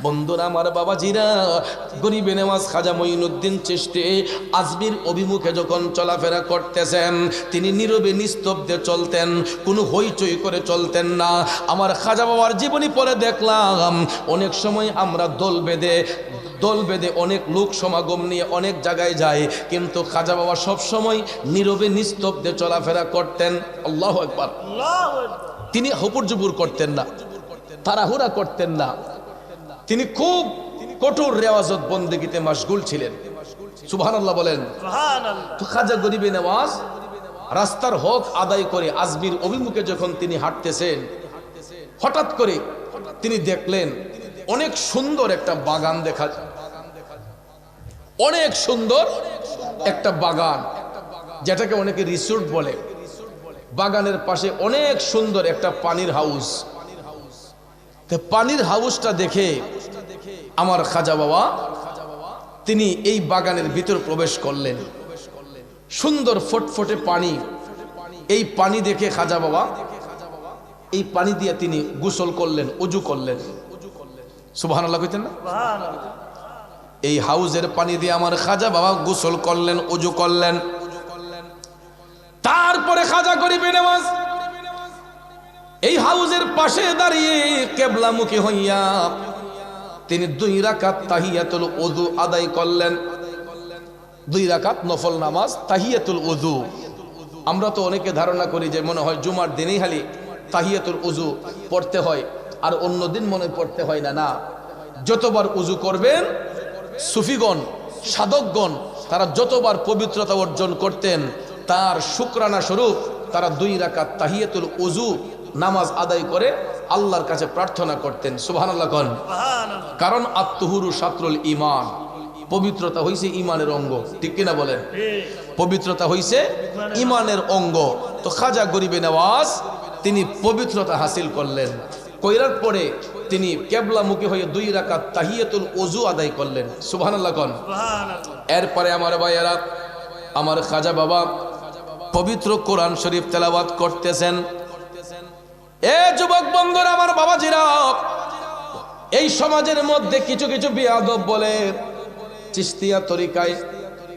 বন্ধুরা আমার, বাবাজিরা, গরিবে নেওয়াজ খাজা মঈনুদ্দিন চিশতি আজমির অভিমুখে যখন চলাফেরা করতেছেন, তিনি নীরবে নিস্তব্ধে চলতেন, কোনো হইচই করে চলতেন না। আমার খাজা বাবার জীবনী পড়ে দেখলাম অনেক সময় আমরা দল বেঁধে অনেক লোক সমাগম নিয়ে অনেক জায়গায় যায়, কিন্তু খাজা বাবা সবসময় নীরবে নিস্তব্ধে চলাফেরা করতেন। আল্লাহু আকবার। তিনি হুপুর করতেন না, তাড়াহুড়া করতেন না। তিনি খুব কঠোর রেওয়াজত বন্দেগীতে মাশগুল ছিলেন। সুবহানাল্লাহ বলেন। তো খাজা গরিবে নেওয়াজ রাস্তার হক আদায় করে আজমির অভিমুখে যখন তিনি হাঁটতেছেন, হঠাৎ করে তিনি দেখলেন অনেক সুন্দর একটা বাগান দেখা যায়, অনেক সুন্দর একটা বাগান, যেটাকে অনেকে রিসোর্ট বলে। বাগানের পাশে অনেক সুন্দর একটা পানির হাউস। পানির হাউসটা দেখে আমার খাজা বাবা তিনি এই বাগানের ভিতর প্রবেশ করলেন। সুন্দর ফটফটে পানি, এই পানি দেখে খাজা বাবা এই পানি দিয়ে তিনি গোসল করলেন, ওযু করলেন। সুবহানাল্লাহ কইতেন না? এই হাউজের পানি দিয়ে আমার খাজা বাবা গোসল করলেন, ওযু করলেন। তারপরে খাজা গরিবে নেওয়াজ এই হাউজের পাশে দাঁড়িয়ে কেবলামুখী হইয়া তিনি 2 রাকাত তাহিয়াতুল ওযু আদায় করলেন। 2 রাকাত নফল নামাজ তাহিয়াতুল ওযু। আমরা তো অনেকে ধারণা করি যে মনে হয় জুমার দিনেই খালি তাহিয়াতুল ওযু পড়তে হয়, আর অন্য দিন মনে পড়তে হয় না। না, যতবার ওযু করবেন, সুফিগণ, সাধকগণ তারা যতবার পবিত্রতা অর্জন করতেন, তার শুকরানা স্বরূপ তারা 2 রাকাত তাহিয়াতুল ওযু নামাজ আদায় করে আল্লাহর কাছে প্রার্থনা করতেন। সুবহানাল্লাহ কোন। কারণ আত্মহুরু শাত্রুল ঈমান, পবিত্রতা হইছে ঈমানের অঙ্গ। ঠিক কিনা বলেন? পবিত্রতা হইছে ঈমানের অঙ্গ। তো খাজা গরিবে নেওয়াজ তিনি পবিত্রতা হাসিল করলেন। কইরার পরে তিনি কেবলামুখী হয়ে 2 রাকাত তাহিয়াতুল ওযু আদায় করলেন। সুবহানাল্লাহ কোন। এরপরে আমার ভাইয়েরা, আমার খাজা বাবা পবিত্র কোরআন শরীফ তেলাওয়াত করতেছেন। এ যুবক বন্ধুরা, আমার বাবাজিরা, এই সমাজের মধ্যে কিছু কিছু বেয়াদব বলে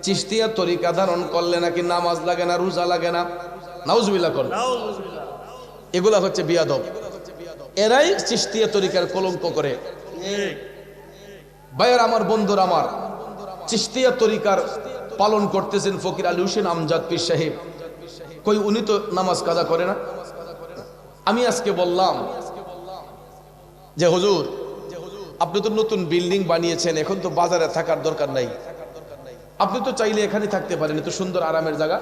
চিশতিয়া তরিকা ধারণ করলে নাকি নামাজ লাগে না, রোজা লাগে না। নাউজুবিল্লাহ কোন। এগুলা হচ্ছে বেয়াদব। এরাই চিশতিয়া তরিকার কলঙ্ক করে। ভাইয়ের আমার, বন্ধুরা আমার, চিশতিয়া তরিকার পালন করতেছেন ফকির আলী হোসেন আমজাদ পীর সাহেব। কই উনি তো নামাজ কাজা করে না। আমি আজকে বললাম যে হুজুর, আপনি তো নতুন বিল্ডিং বানিয়েছেন, এখন তো বাজারে থাকার দরকার নাই, আপনি তো চাইলে এখানে থাকতে পারেন, এত সুন্দর আরামের জায়গা,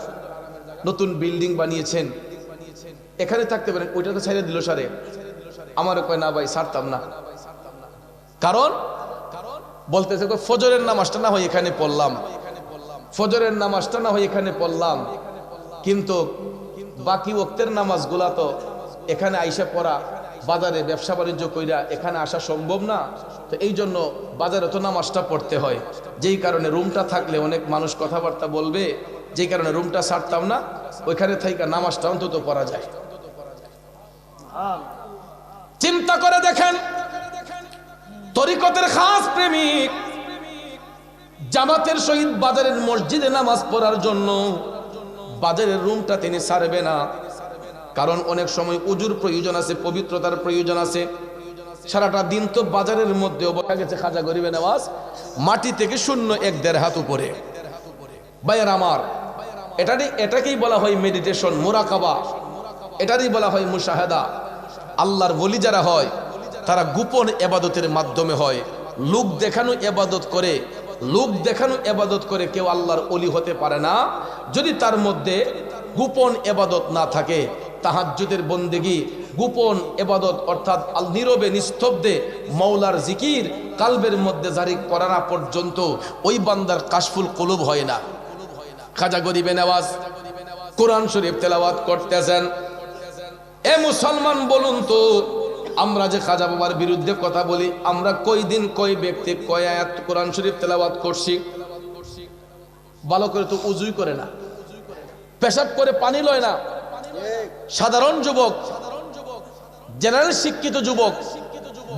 নতুন বিল্ডিং বানিয়েছেন, এখানে থাকতে পারেন, ওইটা তো ছেড়ে দিল সারে। আমার কয় না ভাই, ছাড়তাম না। কারণ বলতেছে ফজরের নামাজটা না হয় এখানে পড়লাম, ফজরের নামাজটা না হয় এখানে পড়লাম, কিন্তু বাকি ওয়াক্তের নামাজগুলা তো এখানে আইসা পড়া, বাজারে ব্যবসা বাণিজ্য কইরা এখানে আসা সম্ভব না। তো এই জন্য বাজারে তো নামাজটা পড়তে হয়, যেই কারণে রুমটা থাকলে অনেক মানুষ কথাবার্তা বলবে, যেই কারণে রুমটা ছাড়তাম না, ওইখানে থাইকা নামাজটা অন্তত পড়া যায়। চিন্তা করে দেখেন, তরিকতের খাস প্রেমিক জামাতের সহিত বাজারের মসজিদে নামাজ পড়ার জন্য বাজারের রুমটা তিনি ছাড়বে না। কারণ অনেক সময় উজুর প্রয়োজন আছে, পবিত্রতার প্রয়োজন আছে। সারাটা দিন তো বাজারের মধ্যে বসে গেছে খাজা গরিবে নেওয়াজ, মাটি থেকে 0.1-1.5 হাত উপরে। ভাইয়ের আমার, এটাকেই বলা হয় মেডিটেশন, মুরাকাবা, এটারই বলা হয় মুশাহাদা। আল্লাহর ওলি যারা হয় তারা গোপন ইবাদতের মাধ্যমে হয়। লোক দেখানো ইবাদত করে কেউ আল্লাহর ওলি হতে পারে না যদি তার মধ্যে গোপন ইবাদত না থাকে। তাহাজ্জুদের বন্দেগী, গোপন ইবাদত, অর্থাৎ নীরবে নিস্তব্ধে মাওলার জিকির কালবের মধ্যে জারি করা না পর্যন্ত ওই বান্দার কাশফুল কুলুব হয় না। খাজা গরিবে নেওয়াজ কোরআন শরীফ তেলাওয়াত করতেছেন। এ মুসলমান, বলুন তো, আমরা যে খাজা বাবার বিরুদ্ধে কথা বলি, আমরা কয় দিন, কয় ব্যক্তি, কয় আয়াত কোরআন শরীফ তেলাওয়াত করছি? ভালো করে তো উজুই করে না, পেশাব করে পানি লয় না। সাধারণ যুবক, জেনারেল শিক্ষিত যুবক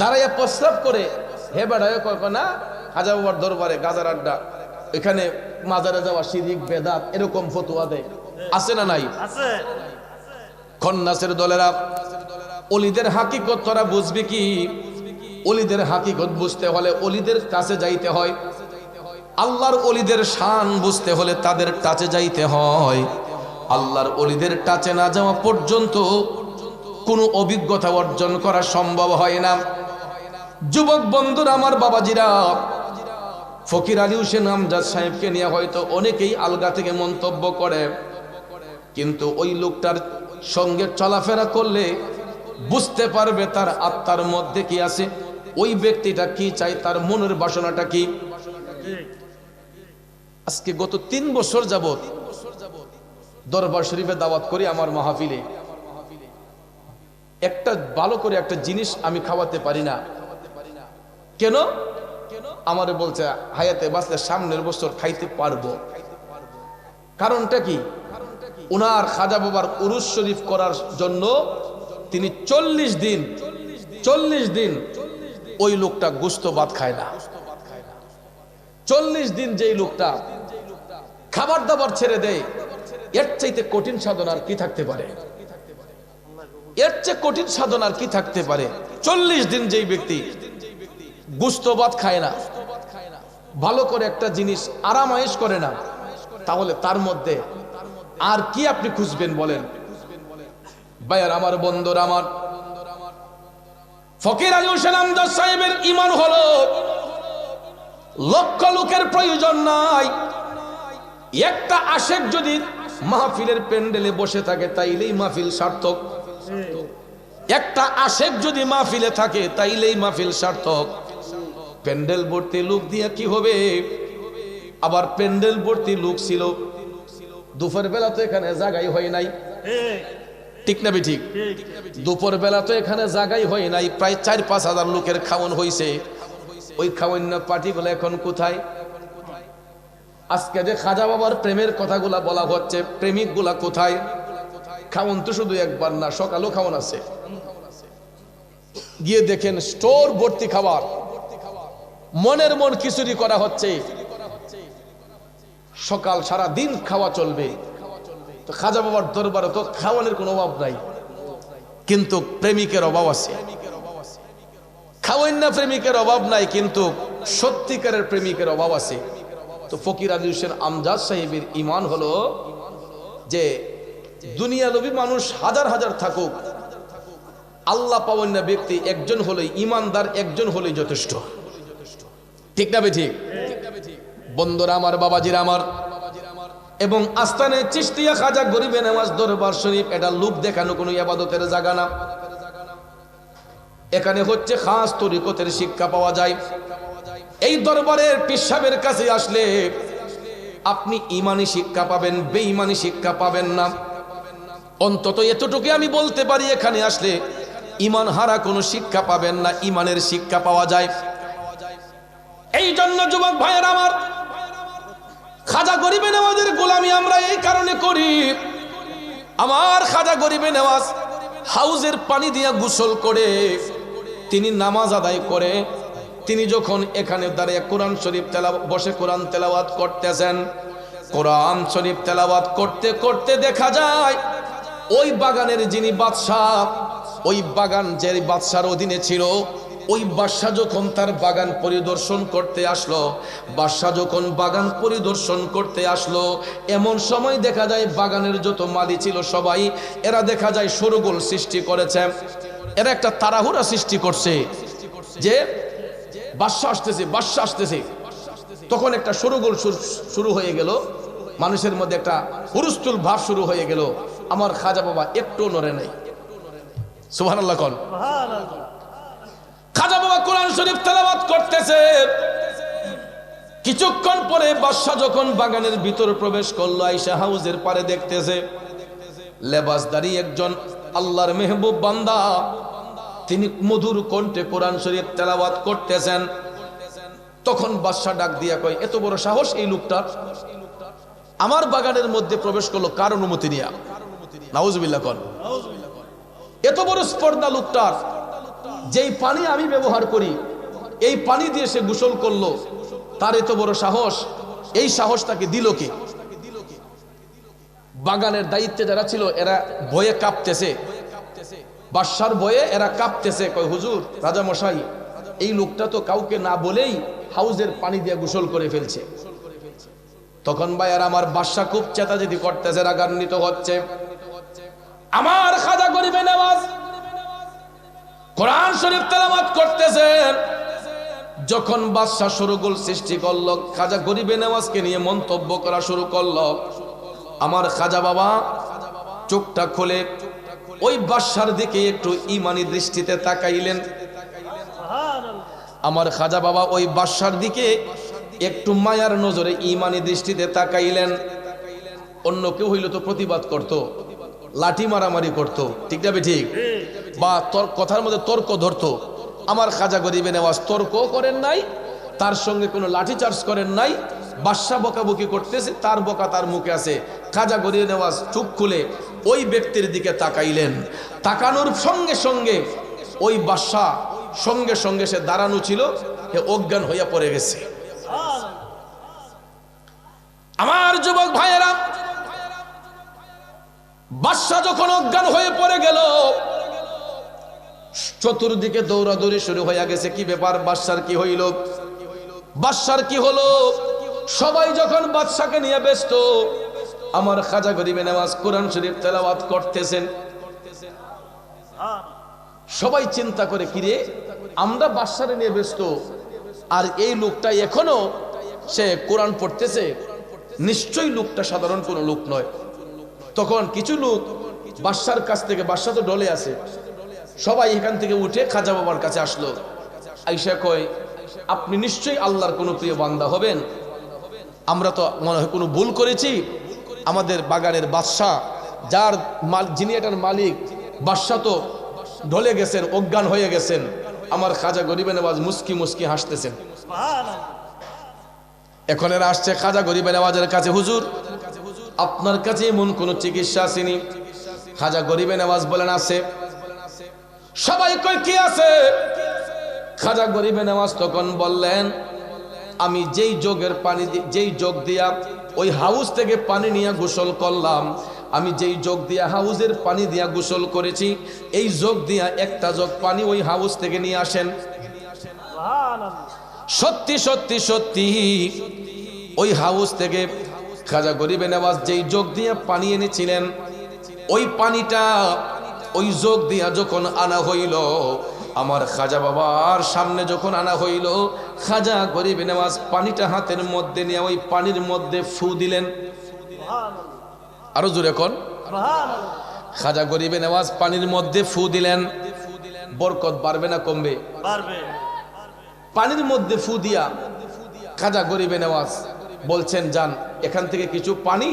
দাঁড়াইয়া প্রস্রাব করে হে বেড়ায় কয় না খাজা বাবার দরবারে গাজার আড্ডা, এখানে মাজারে যাওয়া শিরিক বেদাত, এরকম ফতোয়া দেয়। আছে না নাই? আছে। খন্নাসের দলেরা ওলিদের হাকিকত তোরা বুঝবি কি? ওলিদের হাকিকত বুঝতে হলে ওলিদের কাছে যাইতে হয়। আল্লাহর ওলিদের শান বুঝতে হলে তাদের টাচে যাইতে হয়। আল্লাহর ওলিদের টাচে না যাওয়া পর্যন্ত কোনো অভিজ্ঞতা অর্জন করা সম্ভব হয় না। যুবক বন্ধুরা, আমার বাবাজিরা, ফকির আলী হোসেন আমজাদ সাহেবকে নিয়ে হয়তো অনেকেই আলগা থেকে মন্তব্য করে, কিন্তু ওই লোকটার সঙ্গে চলাফেরা করলে বুঝতে পারবে তার আত্মার মধ্যে কি আছে, ওই ব্যক্তিটা কি চাই, তার মনের বাসনাটা কি। আজকে গত 3 বছর যাবত দরবার শরীফে দাওয়াত করি আমার মাহফিলে, একটা ভালো করে একটা জিনিস আমি খাওয়াতে পারি না। কেন? আমারে বলছে হায়াতে বাঁচলে সামনের বছর খাইতে পারবো। কারণটা কি? উনার খাজা বাবার উরুস শরীফ করার জন্য তিনি 40 দিন ওই লোকটা গোশত ভাত খায় না। 40 দিন যেই লোকটা খাবার দাবার ছেড়ে দেয়, এর চাইতে কঠিন সাধনার কি থাকতে পারে? এর চেয়ে কঠিন সাধনার কি থাকতে পারে? 40 দিন যেই ব্যক্তি গোশত ভাত খায় না, ভালো করে একটা জিনিস আরাম আয়েশ করে না, তাহলে তার মধ্যে আর কি আপনি খুঁজবেন বলেন? ভাইয়ার আমার, বন্ধুরা আমার, ফকির আলী হোসেন আমজাদ সাহেবের ঈমান হলো লক্ষ লোকের প্রয়োজন নাই। একটা আশেক যদি মাহফিলের প্যান্ডেলে বসে থাকে তাইলেই মাহফিল সার্থক। একটা আশেক যদি মাহফিলে থাকে তাইলেই মাহফিল সার্থক। প্যান্ডেল ভর্তি লোক দিয়ে কি হবে? আবার প্যান্ডেল ভর্তি লোক ছিল, দুপুর বেলা তো এখানে জায়গাই হয় নাই, ঠিক না ঠিক? দুপুর বেলা তো এখানে জায়গাই হয় নাই, প্রায় 4-5 হাজার লোকের খাওয়ান হয়েছে। ওই খাওয়ান্য পার্টিগুলো এখন কোথায়? আজকে যে খাজা বাবার প্রেমের কথাগুলা বলা হচ্ছে, প্রেমিক গুলা কোথায়? খাওয়ান তো শুধু একবার না, সকালও খাওয়ান আছে। গিয়ে দেখেন স্টোর ভর্তি খাবার, মনের মন খিচুড়ি করা হচ্ছে। সকাল সারা দিন খাওয়া চলবে। তো খাজা বাবার দরবারে তো খাওয়ানোর কোনো অভাব নাই, কিন্তু প্রেমিকের অভাব আছে। খাওয়ান না প্রেমিকের অভাব নাই, কিন্তু সত্যিকারের প্রেমিকের অভাব আছে। তো ফকির আলী হোসেন আমজাদ সাহেবের ঈমান হলো যে দুনিয়ালোভী মানুষ হাজার হাজার থাকুক, আল্লাহ পাওয়ান না ব্যক্তি একজন হলেই, ঈমানদার একজন হলেই যথেষ্ট, ঠিক না ঠিক? বন্ধুরা আমার, বাবাজিরা আমার, এবং আস্তানে চিশতিয়া খাজা গরিবে নওয়াজ দরবার শরীফ এটা লোক দেখানো কোনো ইবাদতের জায়গা না। এখানে হচ্ছে খাস তরিকতের শিক্ষা পাওয়া যায়। এই দরবারের পীর সাহেবের কাছে আসলে আপনি ঈমানি শিক্ষা পাবেন, বেঈমানি শিক্ষা পাবেন না। অন্তত এতটুকু আমি বলতে পারি, এখানে আসলে ঈমান হারা কোনো শিক্ষা পাবেন না, ঈমানের শিক্ষা পাওয়া যায়। এই জন্য যুবক ভাইয়ের আমার, খাজা গরিবে নওয়াজের গোলামি আমরা এই কারণে করি। আমার খাজা গরিবে নওয়াজ হাউজের পানি দিয়া গোসল করে তিনি নামাজ আদায় করে, তিনি যখন এখানে দাঁড়িয়ে কোরআন শরীফ বসে কোরআন তেলাওয়াত করতেছেন, কোরআন শরীফ তেলাওয়াত করতে করতে দেখা যায় ওই বাগানের যিনি বাদশাহ, ওই বাগান যে বাদশার অধীনে ছিল, ওই বাদশা যখন তার বাগান পরিদর্শন করতে আসলো, বাদশা যখন বাগান পরিদর্শন করতে আসলো, এমন সময় দেখা যায় বাগানের যত মালি ছিল সবাই, এরা দেখা যায় শোরগোল সৃষ্টি করেছে। এরা একটা তাড়াহুড়া সৃষ্টি করছে যে বাদশা আসতেছে, বাদশা আসতেছে। তখন একটা শোরগোল শুরু হয়ে গেল, মানুষের মধ্যে একটা হুলস্থুল ভাব শুরু হয়ে গেল। আমার খাজা বাবা একটু নড়ে নাই। সুবহানাল্লাহ কোন? খাজা বাবা কোরআন শরীফ তেলাওয়াত করতেছে। কিছুক্ষণ পরে বাদশা যখন বাগানের ভিতর প্রবেশ করলো, আয়েশা হাউজের পারে দেখতেছে লেবাসদারি একজন আল্লাহর মেহবুব বান্দা, তিনি মধুর কণ্ঠে কোরআন শরীফ তেলাওয়াত করতেছেন। তখন বাদশা ডাক দিয়া কয়, এত বড় সাহস এই লোকটার, আমার বাগানের মধ্যে প্রবেশ করলো কার অনুমতি নিয়া? নাউজুবিল্লাহ কোন? এত বড় স্পর্ধা লোকটার, যেই পানি আমি ব্যবহার করি এই পানি দিয়ে সে গোসল করলো, তার এত বড় সাহস, এই সাহস তাকে দিল কে? বাগানের দায়িত্বে যারা ছিল এরা ভয়ে কাঁপতেছে, বাদশার ভয়ে এরা কাঁপতেছে। কয় হুজুর, রাজা মশাই, এই লোকটা তো কাউকে না বলেই হাউজের পানি দিয়ে গোসল করে ফেলছে। তখন ভাইয়ার আমার বাদশা খুব চেতাচেতি করতেছে, রাগান্বিত হচ্ছে। আমার খাজা গরিবে নওয়াজ কোরআন শরীফ তেলাওয়াত করতেছেন। যখন বাদশা শোরগোল সৃষ্টি করলো, খাজা গরিবে নওয়াজকে নিয়ে মন্তব্য করা শুরু করলো, আমার খাজা বাবা চোখটা খুলে ওই বাদশার দিকে একটু ঈমানি দৃষ্টিতে তাকাইলেন। আমার খাজা বাবা ওই বাদশার দিকে একটু মায়ার নজরে ঈমানি দৃষ্টিতে তাকাইলেন। অন্য কেউ হইলে তো প্রতিবাদ করত, লাঠি মারামারি করত, ঠিক না ঠিক, বা কথার মধ্যে তর্ক ধরতো। আমার খাজা গরিবে নওয়াজ তর্ক করেন নাই, তার সঙ্গে কোনো লাঠি চার্জ করেন নাই। বাদশা বকাবকি করতেছে, তার বকা তার মুখে আছে। খাজা গরিবে নওয়াজ চোখ খুলে ওই ব্যক্তির দিকে তাকাইলেন। তাকানোর সঙ্গে সঙ্গে ওই বাদশা সঙ্গে সঙ্গে সে দাঁড়ানো ছিল, সে অজ্ঞান হইয়া পড়ে গেছে। আমার যুবক ভাইয়েরা, বাদশা যখন অজ্ঞান হয়ে পড়ে গেল, চতুর্দিকে দৌড়াদৌড়ি শুরু হয়ে গেছে। কি ব্যাপার, বাদশার কি হইল, বাদশার কি হলো? সবাই যখন বাদশাকে নিয়ে ব্যস্ত, আমার খাজা গরিবে নওয়াজ কোরআন শরীফ তেলাওয়াত করতেছেন। সবাই চিন্তা করে, কিরে, আমরা বাদশারে নিয়ে ব্যস্ত, আর এই লোকটা এখনো সে কোরআন পড়তেছে, নিশ্চয়ই লোকটা সাধারণ কোনো লোক নয়। তখন কিছু লোক বাদশার কাছ থেকে, বাদশা তো ডলে আছে, সবাই এখান থেকে উঠে খাজা বাবার কাছে আসলো। আইসা কয়, আপনি নিশ্চয়ই আল্লাহর কোনো প্রিয় বান্দা হবেন, আমরা তো মনে হয় কোনো ভুল করেছি। আমাদের বাগানের বাদশা, যার যিনি এটার মালিক, বাদশা তো ঢলে গেছেন, অজ্ঞান হয়ে গেছেন। আমার খাজা গরিবে নওয়াজ মুস্কি মুস্কি হাসতেছেন। এখন এরা আসছে খাজা গরিবে নওয়াজের কাছে, হুজুর, আপনার কাছে এমন কোন চিকিৎসা আসেনি? খাজা গরিবে নওয়াজ বলেন, আছে। সবাই কই, কি আছে? খাজা গরিবে নওয়াজ তখন বললেন, আমি যেই যোগের পানি, যেই যোগ দিয়া ওই হাউস থেকে পানি নিয়ে গোসল করলাম, আমি যেই যোগ দিয়া হাউসের পানি দিয়া গোসল করেছি, এই যোগ দিয়া একটা যোগ পানি ওই হাউস থেকে নিয়ে আসেন। সত্যি সত্যি সত্যি ওই হাউস থেকে খাজা গরিবে নওয়াজ যেই যোগ দিয়া পানি এনেছিলেন, ওই পানিটা ওই যোগ দিয়া যখন আনা হইল, আমার খাজা বাবার সামনে যখন আনা হইল, খাজা গরিবে নওয়াজ পানিটা হাতের মধ্যে নিয়ে ওই পানির মধ্যে ফু দিলেন। আরো জোরে কোন, খাজা গরিবে নওয়াজ পানির মধ্যে ফু দিলেন। বরকত বাড়বে না কমবে? পানির মধ্যে ফু দিয়া খাজা গরিবে নওয়াজ বলছেন, যান, এখান থেকে কিছু পানি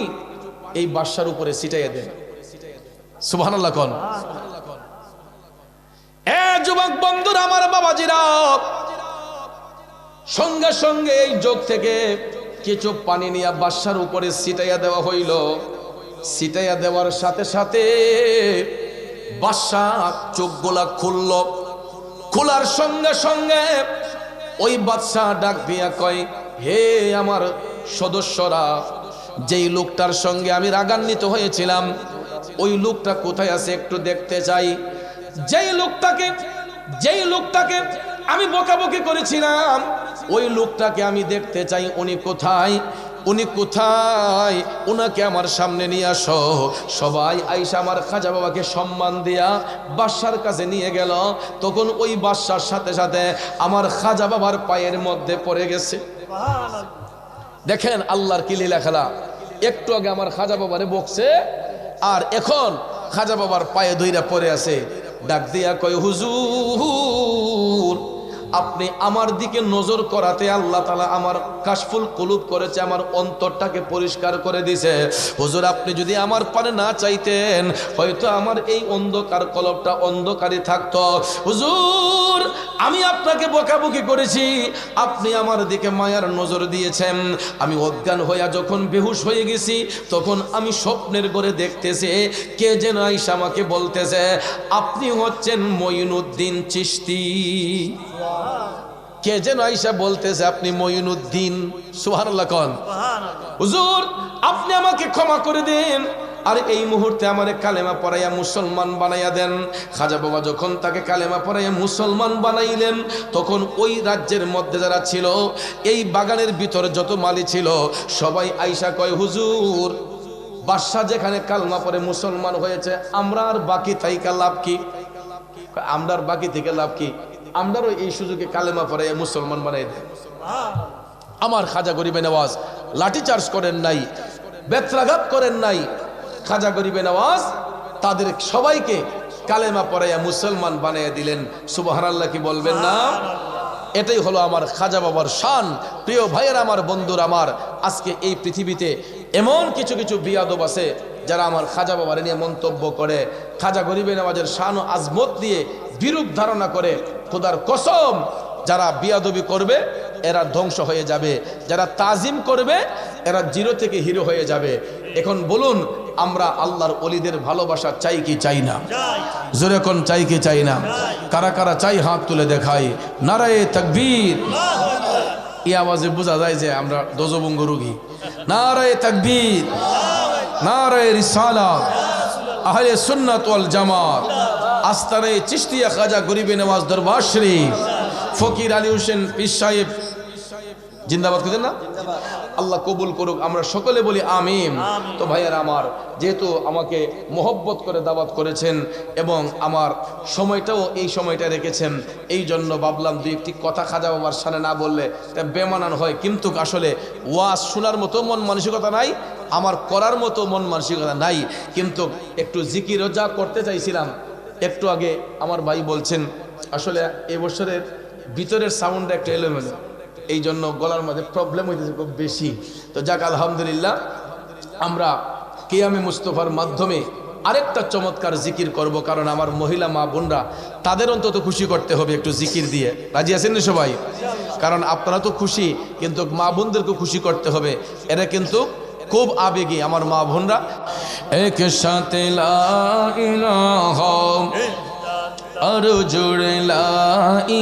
এই বাদশার উপরে ছিটাইয়া দেন। সুবহানাল্লাহ কোন। এ যুবক বন্ধুরা, আমার বাবাজিরা, সঙ্গে সঙ্গে এই যোগ থেকে কিছু পানি নিয়ে বাদশার উপরে ছিটাইয়া দেওয়া হইল। ছিটাইয়া দেওয়ার সাথে সাথে বাদশা চোখগুলা খুলল। খোলার সঙ্গে সঙ্গে ওই বাদশা ডাক দিয়া কয়, হে আমার সদস্যরা, যেই লোকটার সঙ্গে আমি রাগান্বিত হয়েছিলাম, ওই লোকটা কোথায় আছে একটু দেখতে চাই। যেই লোকটাকে আমি বকাবকি করেছিলাম, ওই লোকটাকে আমি দেখতে চাই। উনি কোথায়? উনাকে আমার সামনে নিয়ে আসো। সবাই আইসা আমার খাজা বাবাকে সম্মান দিয়া বাদশার কাছে নিয়ে গেল। তখন ওই বাদশার সাথে সাথে আমার খাজা বাবার পায়ের মধ্যে পড়ে গেছে। দেখেন আল্লাহর কি লীলা খেলা। একটু আগে আমার খাজা বাবারে বকছে, আর এখন খাজা বাবার পায়ে ধইরা পড়ে আছে। ডাক দিয়া কয়, হুজুর, আপনি আমার দিকে নজর করাতে আল্লাহ তাআলা আমার কাশফুল কুলুব করেছে, আমার অন্তরটাকে পরিষ্কার করে দিয়েছে। হুজুর, আপনি যদি আমার পানে না চাইতেন, হয়তো আমার এই অন্ধকার কলবটা অন্ধকারই থাকতো। হুজুর, আমি আপনাকে বকাবকি করেছি, আপনি আমার দিকে মায়ার নজর দিয়েছেন। আমি অজ্ঞান হইয়া যখন বেহুশ হয়ে গেছি, তখন আমি স্বপ্নের ঘরে দেখতেছি কে যেন আইসা আমাকে বলতেছে, আপনি হচ্ছেন মঈনুদ্দিন চিশতি। কে যেন আয়েশা বলতেছে আপনি মঈনুদ্দিন। সুবহানাল্লাহ কোন। হুজুর আপনি আমাকে ক্ষমা করে দেন, আর এই মুহূর্তে আমারে কালেমা পড়াইয়া মুসলমান বানাইয়া দেন। খাজা বাবা যখন তাকে কালেমা পড়াইয়া মুসলমান বানাইলেন, তখন ওই রাজ্যের মধ্যে যারা ছিল, এই বাগানের ভিতরে যত মালি ছিল, সবাই আয়েশা কয় হুজুর বাদশা যেখানে কালেমা পড়ে মুসলমান হয়েছে, আমরা আর বাকি থাইকা লাভ কি? আমরা আর বাকি থেকে লাভ কি? আমরাও এই সুযোগে কালেমা পড়াইয়া মুসলমান বানাই দেন। আমার খাজা গরিবে নওয়াজ লাঠি চার্জ করেন নাই, বেত্রাঘাত করেন নাই। খাজা গরিবে নওয়াজ তাদের সবাইকে কালেমা পড়াইয়া মুসলমান বানিয়ে দিলেন। সুবহানাল্লাহ কি বলবেন না? এটাই হলো আমার খাজা বাবার শান। প্রিয় ভাইয়ের আমার, বন্ধুর আমার, আজকে এই পৃথিবীতে এমন কিছু কিছু বিয়াদব আছে যারা আমার খাজা বাবার নিয়ে মন্তব্য করে, খাজা গরিবে নওয়াজের শান ও আজমত দিয়ে বিরূপ ধারণা করে। খোদার কসম, যারা বিয়াদবি করবে এরা ধ্বংস হয়ে যাবে, যারা তাজিম করবে এরা জিরো থেকে হিরো হয়ে যাবে। এখন বলুন, আমরা আল্লাহর ওলিদের ভালোবাসা চাই কি চাই না? জোরে কোন চাই কি চাই না? কারা কারা চাই হাত তুলে দেখাই। নারায়ে তাকবীর। এই আওয়াজে বোঝা যায় যে আমরা দজবঙ্গ রোগী। নারায়ে তাকবীর, নারায়ে রিসালাত, আহলে সুন্নাত ওয়াল জামাত, আস্তানায়ে চিশতিয়া খাজা গরিবে নওয়াজ দরবার শরীফ, ফকির আলী হোসেন পীর সাহেব জিন্দাবাদ করেন না? আল্লাহ কবুল করুক, আমরা সকলে বলি আমিন। তো ভাইয়ারা আমার, যেহেতু আমাকে মোহব্বত করে দাওয়াত করেছেন এবং আমার সময়টাও এই সময়টা রেখেছেন, এই জন্য ভাবলাম দুই একটি কথা খাজা বাবার সামনে না বললে তা বেমানান হয়। কিন্তু আসলে ওয়াজ শোনার মতো মন মানসিকতা নাই, আমার করার মতো মন মানসিকতা নাই। কিন্তু একটু জিকিরও যা করতে চাইছিলাম, একটু আগে আমার ভাই বলছেন আসলে এবছরের ভিতরের সাউন্ডটা একটু এলোমেলো, এই জন্য গলার মধ্যে প্রবলেম হইতেছে খুব বেশি। তো যাক আলহামদুলিল্লাহ, আমরা কিয়ামে মুস্তফার মাধ্যমে আরেকটা চমৎকার জিকির করব, কারণ আমার মহিলা মা বোনরা তাদের অন্তত খুশি করতে হবে একটু জিকির দিয়ে। রাজি আছেন না সবাই? কারণ আপনারা তো খুশি, কিন্তু মা বোনদেরকে খুশি করতে হবে। এরা কিন্তু খুব আবেগী আমার মা বোনরা। একসাথে লা ইলাহা আর জোড়ে লা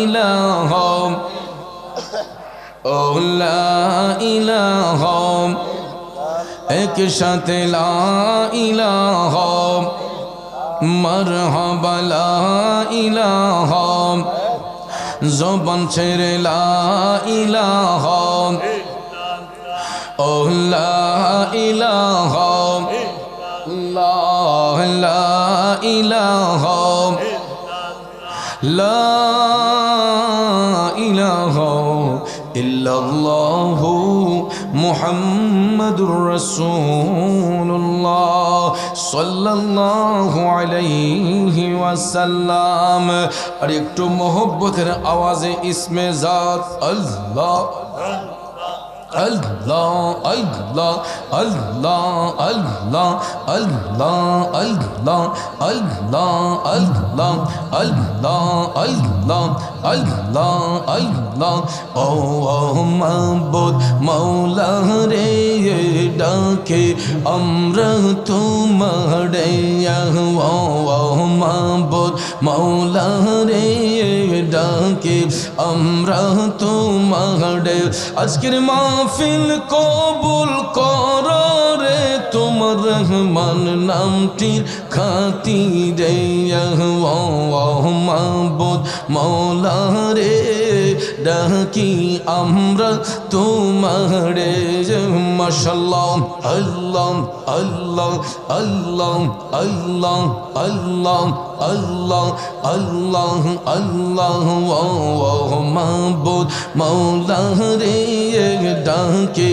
ইলাহা, ও লা ইলাহা, একসাথে লা ইলাহা, মারহাবা লা ইলাহা, জবান ছেড়ে লা ইলাহা, ও লা ইলাহা, লা ইলাহা, লা ইলাহা ইল্লাল্লাহু মুহাম্মাদুর রাসূলুল্লাহ সাল্লাল্লাহু আলাইহি ওয়াসাল্লাম। আর একটু মোহব্বতের আওয়াজে ইসমে জাত আল্লাহ আল্লাহ আল্লাহ আল্লাহ আল্লাহ আল্লাহ আল্লাহ আল্লাহ আল্লাহ আল্লাহ আল্লাহ আল্লাহ আল্লাহ, ও মাবুদ মাওলা রে ডাকে আমরা তোমারে, ও মাবুদ মাওলা রে ডাকে আমরা তোমারে। আজকের মাহফিল কবুল করো রে তোমার রহমান নামটির খাতিরে, ও মাবুদ মাওলা রে ডাকি আমরা তোমারে। মাশাআল্লাহ আল্লাহ আল্লাহ আল্লাহ আল্লাহ আল্লাহ আল্লাহ আল্লাহ আল্লাহ, ও মাবুদ মাওলা রে ডাকে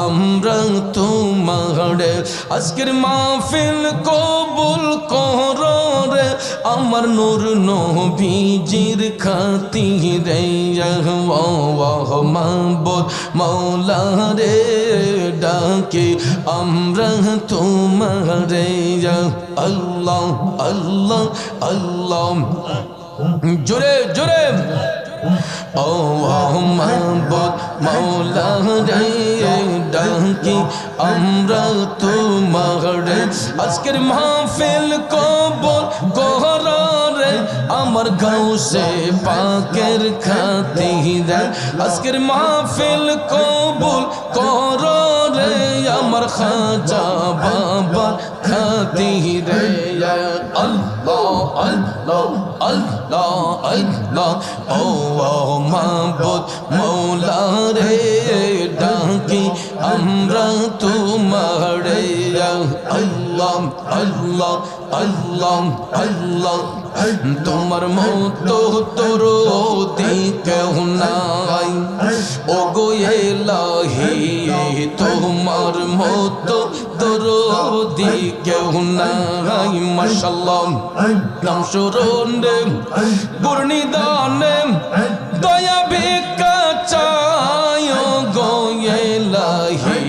আমরা তোমারে। আজকের মাহফিল কবুল করো রে আমার নূর নবীজির খাতিরে, ও মাবুদ মাওলা রে ডাকে আমরা তোমারে। আল্লাহ আল্লাহ আল্লাহ, জোরে জোরে, ও মাবুদ মাওলা রে ডাকি আমরা তোমারে। আজকের মাহফিল কবুল করো রে আমার গাউসে পাকের খাতিরে আজকের মাহফিল কবুল করো রে আমার খাজা বাবার খাতিরে আল্লাহ আল্লাহ আল্লাহ আল্লাহ ও মাবুদ মৌলা রে ডাকি আমরা তোমারে আল্লাহ আল্লাহ আল্লাহ আল্লাহ তোমার মতো তোর কেউ নাই ও গো ইলাহি তোমার মতো তোর কেউ নাই মাশাআল্লাহ নাম শরণে গুরনিদানে দয়া ভিক্ষা চাই ও গো ইলাহি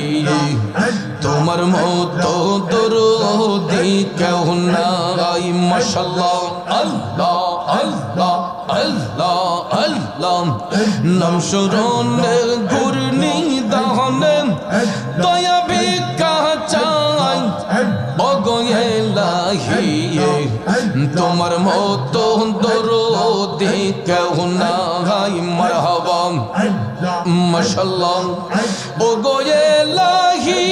তোমার মতো দরদি কেউ নাই মাশাআল্লাহ আল্লাহ আল্লাহ আল্লাহ আল্লাহ নাম শরণে গুরনিদানে দয়া ভিক্ষা চাই ও গো ইলাহি তোমার মতো দরদি কেউ নাই মারহাবা মাশাআল্লাহ ও গো ইলাহি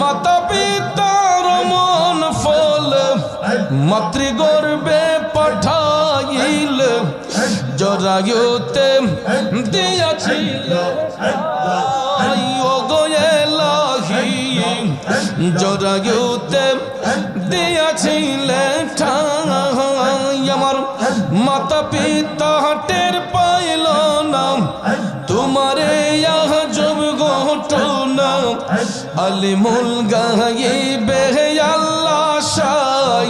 মাতা পিতার মন ফল মাতৃগর্ভে পাঠাইল জরায়ুতে দিয়াছিল ও গো ইলাহি জরায়ুতে দিয়াছিলে ঠাই আমার মাতা পিতা টের পাইল না তোমারে আজব ঘটনা আলিমুল গায়বে আল্লাহ শাই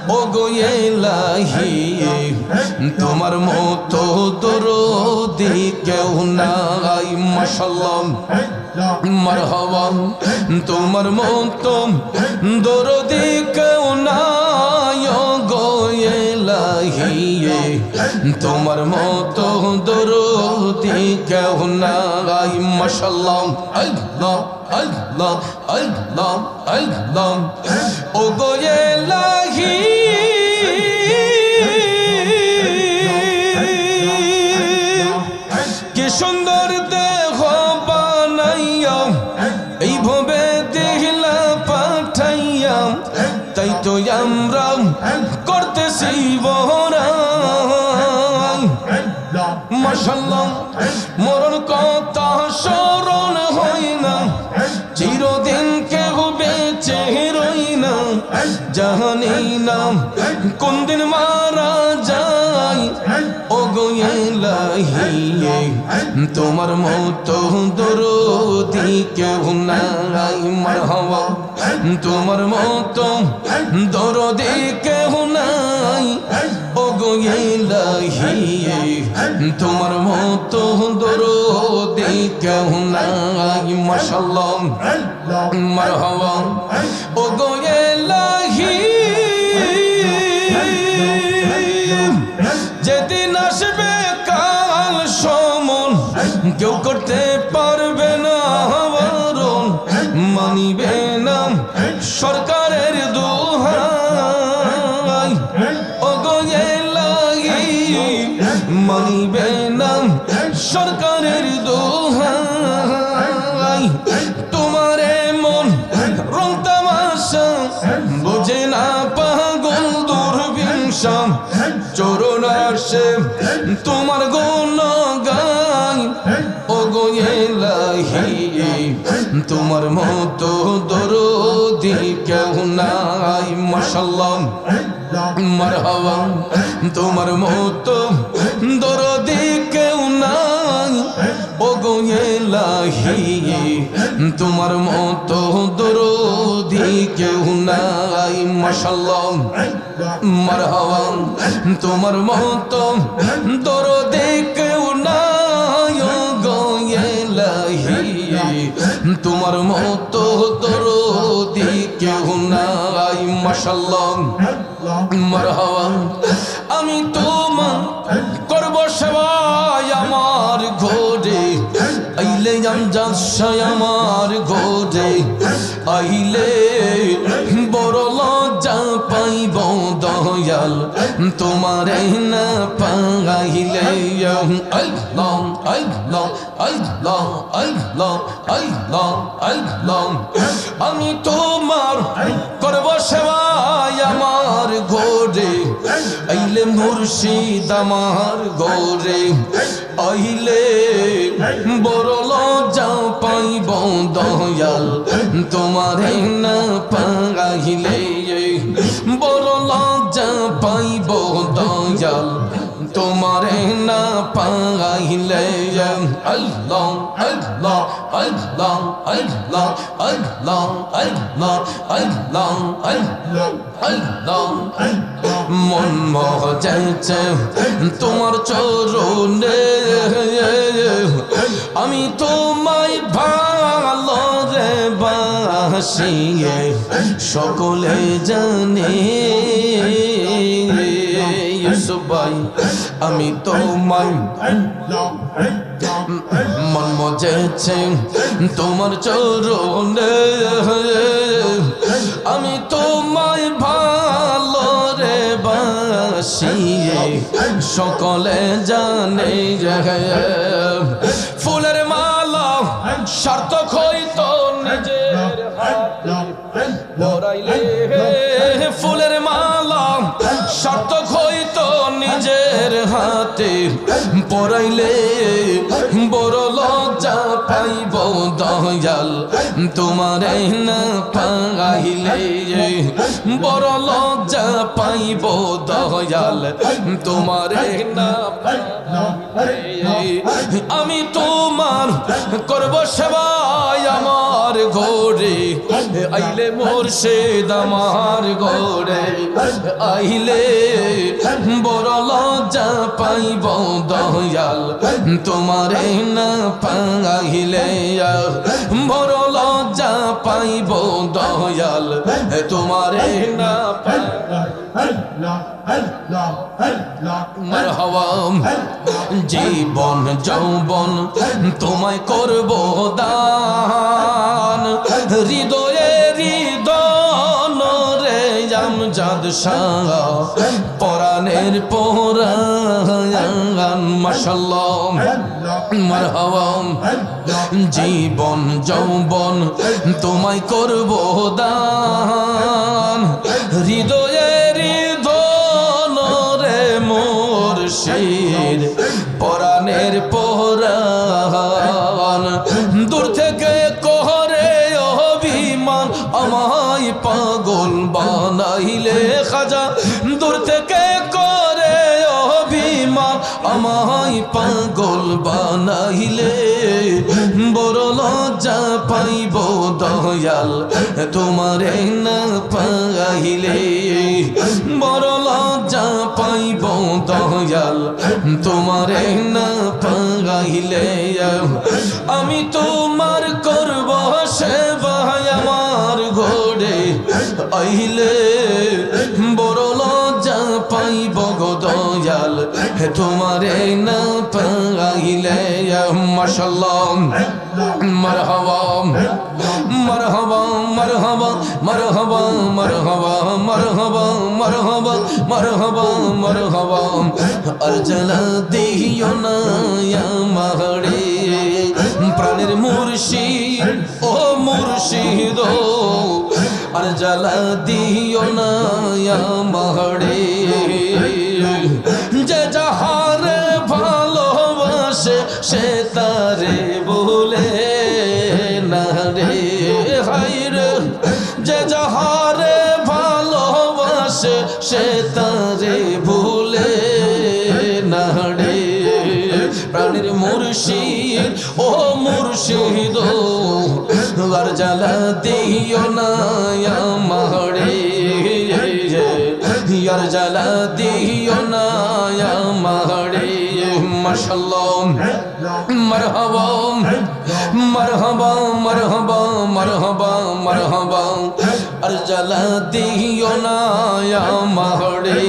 ও গো ইলাহি তোমার মতো দরদি কেউ নাই মাশাআল্লাহ মারহাবা তোমার মতো দরদি কেউ নাই ও গো ইলাহি তোমার মতো দরদি কেউ নাই মাশাআল্লাহ আল্লাহ আল্লাহ আল্লাহ আল্লাহ ও গো ইলাহি কি সুন্দর দেহ বানাইয়া এইভাবে দিলা পাঠাইয়া তাই তো আমরা করতেছি বহরাই মাশাআল্লাহ মরণ কথা স্মরণ হয় না চিরদিন কেহ বেঁচে রই না জানি না কোন দিন মারা যায় ও গো ইলাহি তোমার মতো দরদি কেউ নাই মারহাবা তোমার মতো দরদি কেউ নাই ও গো ইলাহি তোমার মতো দরদি কেউ নাই মাশাআল্লাহ মারহাবা ও গো ইলাহি যেদিন আসবে কাল সমন কেউ করতে পারবে না বারণ মানিবে না সরকারের দোহাই ও গো ইলাহি মানিবে না সরকারের দোহাই তোমারে মন রং তামাশা বোঝে না পাগল দুর্বিংসা চরণ আসে তোমার গুণ গাই ও গো ইলাহি তোমার মতো দরদি কেউ নাই মাশাআল্লাহ মারহাবা তোমার মতো দরদি কেউ নাই ও গো ইলাহি তোমার মতো দরদি কেউ নাই মাশাআল্লাহ মারহাবা তোমার মতো দরদি কেউ নাই ও গো ইলাহি তোমার মতো দরদি কেউ নাই মাশাআল্লাহ মারহাবা আমি তোমার করব সেবাই আমার ঘরে আইলে আমজাদ শাহ আমার ঘরে আইলে বড় তোমারে না পাইলে আল্লাহ আল্লাহ আল্লাহ আল্লাহ আল্লাহ আল্লাহ আমি তোমার করব সেবায় আমার ঘরে আইলে মুর্শিদ আমার ঘরে আইলে বড় লজ্জা পাইব দয়াল তোমারে না পাইলে বড় লজ্জা পাইব দয়াল তোমারে না পাইলে আল্লাহ আল্লাহ আল্লাহ আল্লাহ আল্লাহ আল্লাহ আল্লাহ আল্লাহ আল্লাহ মন মজাইছে তোমার চরণে আমি তোমায় ভালো রে বাসি সকলে জানে সবাই আমি তোমায় মন মজেছে তোমার চরণে আমি তোমায় ভালো রে বাসি সকলে জানে ফুলের মালা সার্থক হইতো নিজের হাতে পরাইলে ফুলের মালা সার্থক হইতো নিজের হাতে পরাইলে বড় লজ্জা পাইব দয়াল তোমারে না পাইলে বড় লজ্জা পাইব দয়াল তোমারে না পাইলে আমি তোমার করব সেবায় আমার ঘরে আইলে মুর্শিদ আমার ঘরে আইলে বড় লজ্জা পাইব দয়াল তোমারে না পাইলে বড় লজ্জা পাইব দয়াল তোমারে না মারহাবা জীবন যৌবন তোমায় করব দান হৃদয়ে হৃদয় রে আমজাদ শাহ পরাণের পরাণ মাশাআল্লাহ মারহাবা জীবন যৌবন তোমায় করব দান হৃদয়ে মুর্শিদ পরাণের পরাণ দূর থেকে কোহরে অভিমান আমায় পাগল বানাইলে খাজা দূর থেকে করে অভিমান আমায় পাগল বানাইলে বড় লজ্জা পাইব দয়াল তোমারে না পাইলে বড় লজ্জা পাইব দয়াল তোমারে না পাইলে আমি তোমার করব সেবা আমার ঘরে আইলে বড় লজ্জা পাইব গো দয়াল তোমারে না পাইলে মাশাআল্লাহ মারহাবা মারহাবা মারহাবা মারহাবা মারহাবা মারহাবা মারহাবা মারহাবা মারহাবা আর জ্বালা দিও না আমারে প্রাণের মুর্শিদ ও মুর্শিদ আর জ্বালা দিও না আমারে যে যাহারে ভালোবাসে সে তারে বলে না রে হায়রে যে যাহারে ভালোবাসে সে তারে ভুলে না রে প্রাণের মুর্শিদ ও মুর্শিদ আর জ্বালা দিও না আমারে আর জ্বালা দিও না আমারে মাশাআল্লাহ মারহাবা মারহাবা মারহাবা মারহাবা মারহাবা আর জ্বালা দিও না আমারে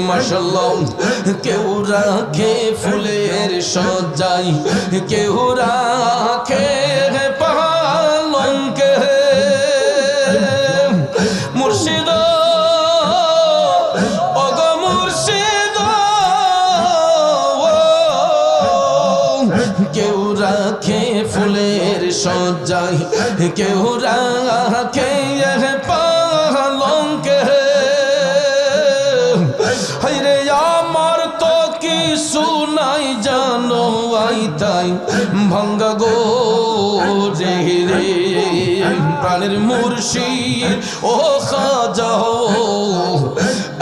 মাশাআল্লাহ কেউ রাখে ফুলের সজ্জাই কেউ রাখে পালঙ্কে মুর্শিদ রাখে ফুলের সজ্জায়, কেউ রাখে পালঙ্কে। হায়রে আমার তো কিছু নাই জানো আইতাই ভাঙ্গা গো রে রে। প্রাণের মুর্শিদ ও খাজা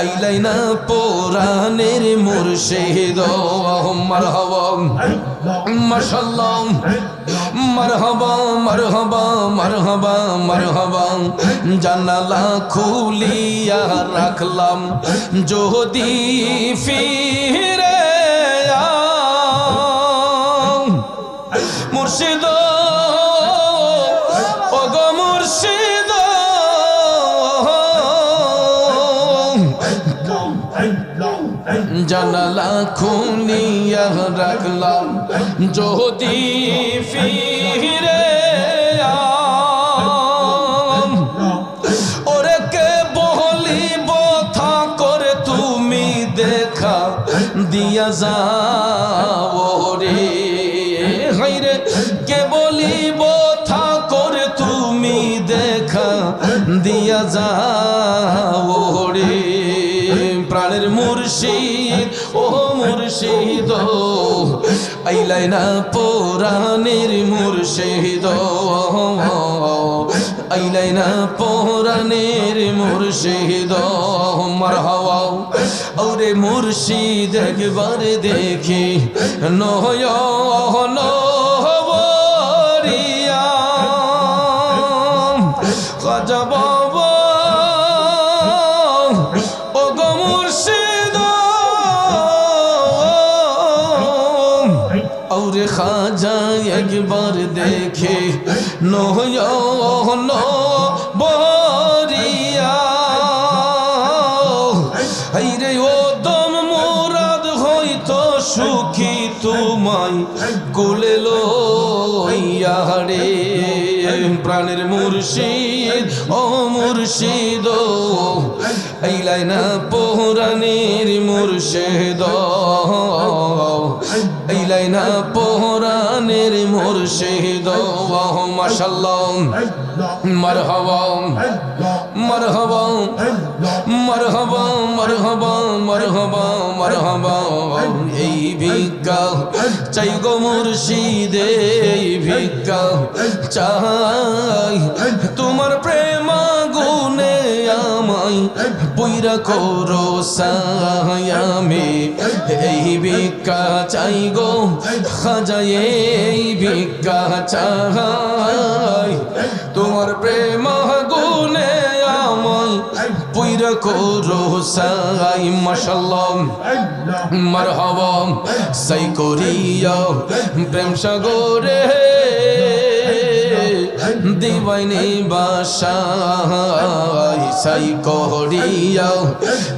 আইলাই না পুরাণের মুর্শিদ। মারহাবা মাশাআল্লাহ, মারহাবা মারহাবা মারহাবা মারহাবা। জানালা খুলিয়া রাখলাম যদি ফিরে মুর্শিদ ওগো মুর্শিদ, জানালা খুলিয়া রাখলাম যদি ফিরে ওরে কে বলিব থা করে তুমি দেখা দিয়া যাও রে। হায়রে কে বলিব থা করে তুমি দেখা দিয়া যাও রে। প্রাণের মুর্শিদ ও মুর্শিদ আইলাই না পুরাণের মুর্শিদ, আইলাই না পুরাণের মুর্শিদ। মারহাবা ওরে মুর্শিদ একবার দেখি নয়ন ভরিয়া। খাজা বাবা ওগো মুর্শিদ ওরে খাজা একবার দেখে নয়ন ভরিয়া। হায়রে ও দম মুরাদ হইতো সুখী তোমায় কোলে লইয়া রে। প্রাণের মুর্শিদ ও মুর্শিদ আইলাই না পুরাণের মুর্শিদ, আইলাই না পুরাণের মুর্শিদ। মাশাআল্লাহ মারহাবা মারহাবা মারহাবা মারহাবা মারহাবা মারহাবা। এই ভিক্ষা চাই গো মুর্শিদ, এই ভিক্ষা চাই তোমার প্রেম গুনে আমায় পুইরা করো সায়ামে। এই ভিক্ষা চাই গো খাজা, এই ভিক্ষা চাই তোমার প্রেম গুনে আমায় পুইরা করো সাই। মাশাআল্লাহ মারহাবা সাই করিয়া প্রেম সাগরে দিবাইনি বাসাই। সাই করিয়া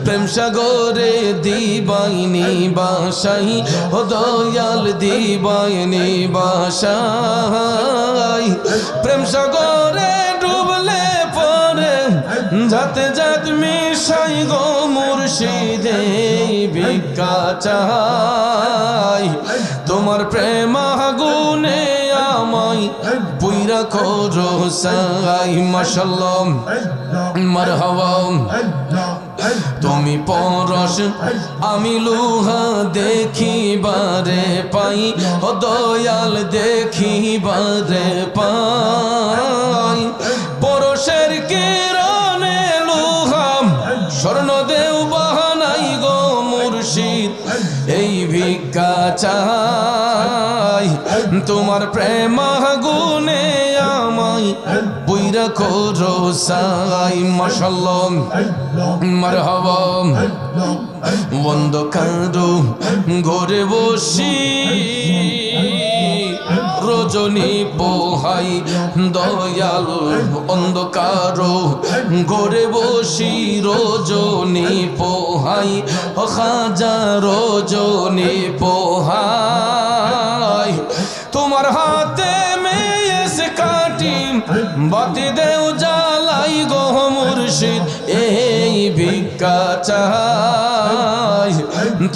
প্রেম সাগরে দিবাইনি বাসাই, ও দয়াল দিবাইনি বাসাই। প্রেম সাগরে ডুবলে পরে যাতে যাত মিশাই গো মুর্শিদ, ভিক্ষা চাই তোমার প্রেম গুনে আমায় পুইরা করো সাই। মাশাআল্লাহ মারহাবা। তুমি পরশ আমি লোহা দেখিবারে পাই, ও দয়াল দেখিবারে পাই। পরশের কিরণে লোহা স্বর্ণ দেও বাহানাই গো মুর্শিদ, এই ভিক্ষা চাই তোমার প্রেম গুনে আমায় পুইরা করো সাই। মাশাআল্লাহ মারহাবা। অন্ধকার ঘরে বসি রজনী পোহাই দয়াল, অন্ধকার ঘরে বসি রজনী পোহাই, খাজা রজনী পোহাই। তোমার হাতে মেয়েস কাটি বাতি দেও জ্বালাই গো মুর্শিদ, এই ভিক্ষা চাই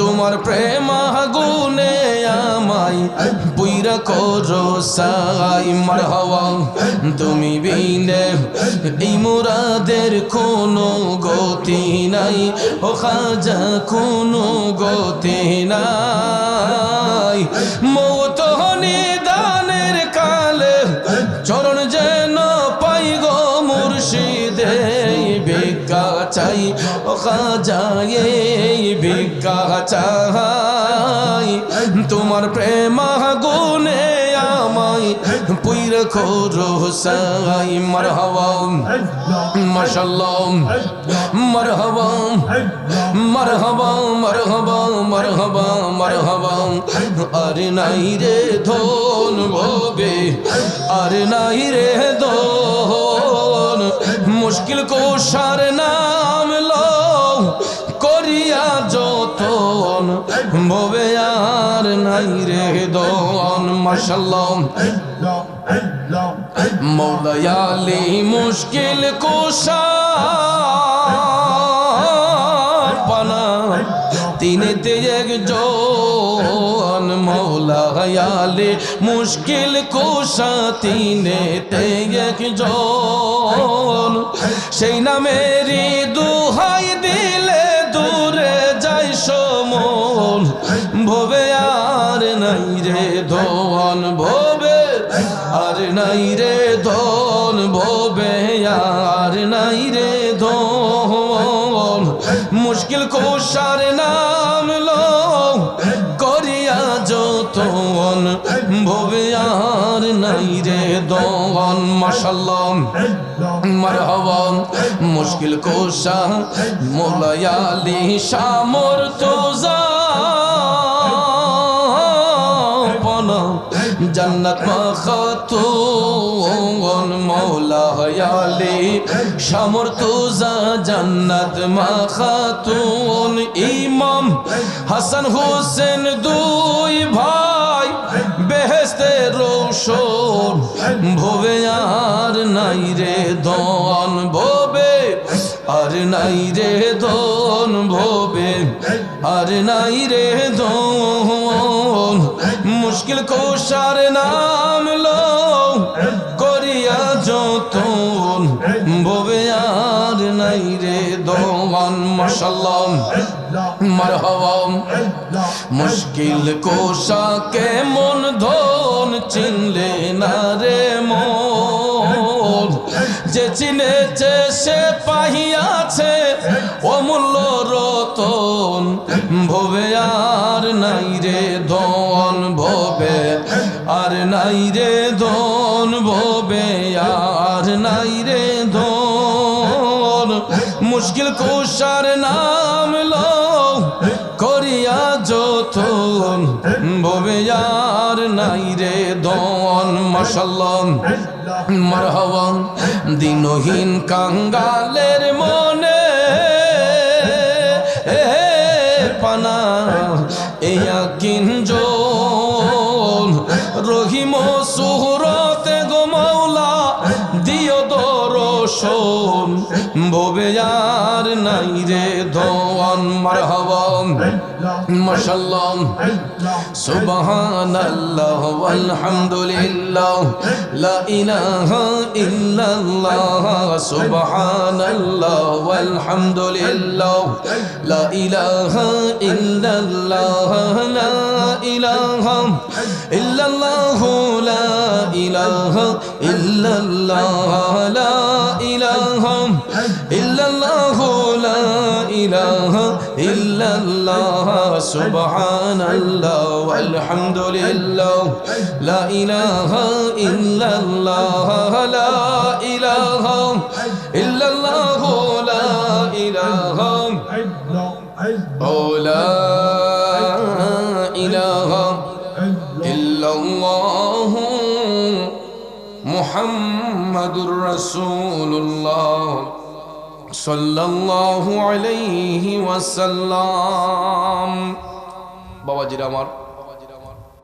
তোমার প্রেম গুনে আমায় আমায় পুইরা করো সাই মারহাবা তুমি বিনে এই মুরাদের কোনো গতি নাই ও খাজা কোনো গতি নাই মৌত নিদানের কালে চরণ যেন পাই গো মুর্শিদে ভিক্ষা চাই ও খাজা এই ভিক্ষা চাই তোমার প্রেম গুনে আমায় পুইরা করো সাই মারহাবা মাশাআল্লাহ মারহাবা মারহাবা মারহাবা মারহাবা মারহাবা আর নাই রে ধন ভবে আর নাই রে ধন মুশকিল কোশার নাম লও করিয়া যতন ভবে আর নাই রে ধন মাশাআল্লাহ মৌলা আলী মুশকিল কোশার পানা তিনেতে একজন মৌলা আলী মুশকিল কোশা তিনেতে একজন সেই নামেরই দুহাই দিলে দূরে যাই সমন ভবে আর নাই রে ধন ভবে আর নাই রে ধন ভবে আর নাই রে ধন মুশকিল কোশার নাম লো করিয়া যতন ভবে আর নাই রে ধন মাশাআল্লাহ মারহাবা মুশকিল কোশা মৌলা আলী সামর্থ্য जन्नत माखातून मौला आली शामर्तुजा जन्नत माखातून इमाम हसन हुसैन दुई भाई बेहेस्ते रोशन भोवे यार नाई रे दोन भोबे আর নাই রে ধন ভবে আর নাই রে ধন মুশকিল কোশার নাম লো করিয়া যতন ভবে আর নাই রে ধন মাশাআল্লাহ মারহাবা মুশকিল কোশা কে মন ধন চিনলে না রে মন যে চিনেছে সে পাহিয়াছে অমূল্য রতন ভবে আর নাই রে ধন ভবে আর নাই রে ধন ভবে আর নাই রে ধন মুশকিল কোশার নাম লো করিয়া যতন ভবে আর নাই রে ধন মাশাআল্লাহ মারহাবা দিনহীন কাঙ্গালের মনে পানা এয়া কিঞ্জন রহিম সুহরতে গো মাওলা দিও দর্শন ভবে আর নাই রে ধন মারহাবা মাশাআল্লাহ সুবহানাল্লাহ ওয়ালহামদুলিল্লাহ লা ইলাহা ইল্লাল্লাহ সুবহানাল্লাহ ওয়ালহামদুলিল্লাহ লা ইলাহা ইল্লাল্লাহ লা ইলাহা ইল্লাল্লাহ লা ইলাহা ইল্লাল্লাহ লা ইলাহা ইল্লাল্লাহ লা ইলাহা ইল্লাল্লাহ সুবহানাল্লাহ ওয়ালহামদুলিল্লাহ লা ইলাহা ইল্লাল্লাহ লা ইলাহা ইল্লাল্লাহ লা ইলাহা লা ইলাহা ইল্লাল্লাহ মুহাম্মাদুর রাসূলুল্লাহ সাল্লাল্লাহু আলাইহি ওয়াসাল্লাম। বাবাজিরা আমার,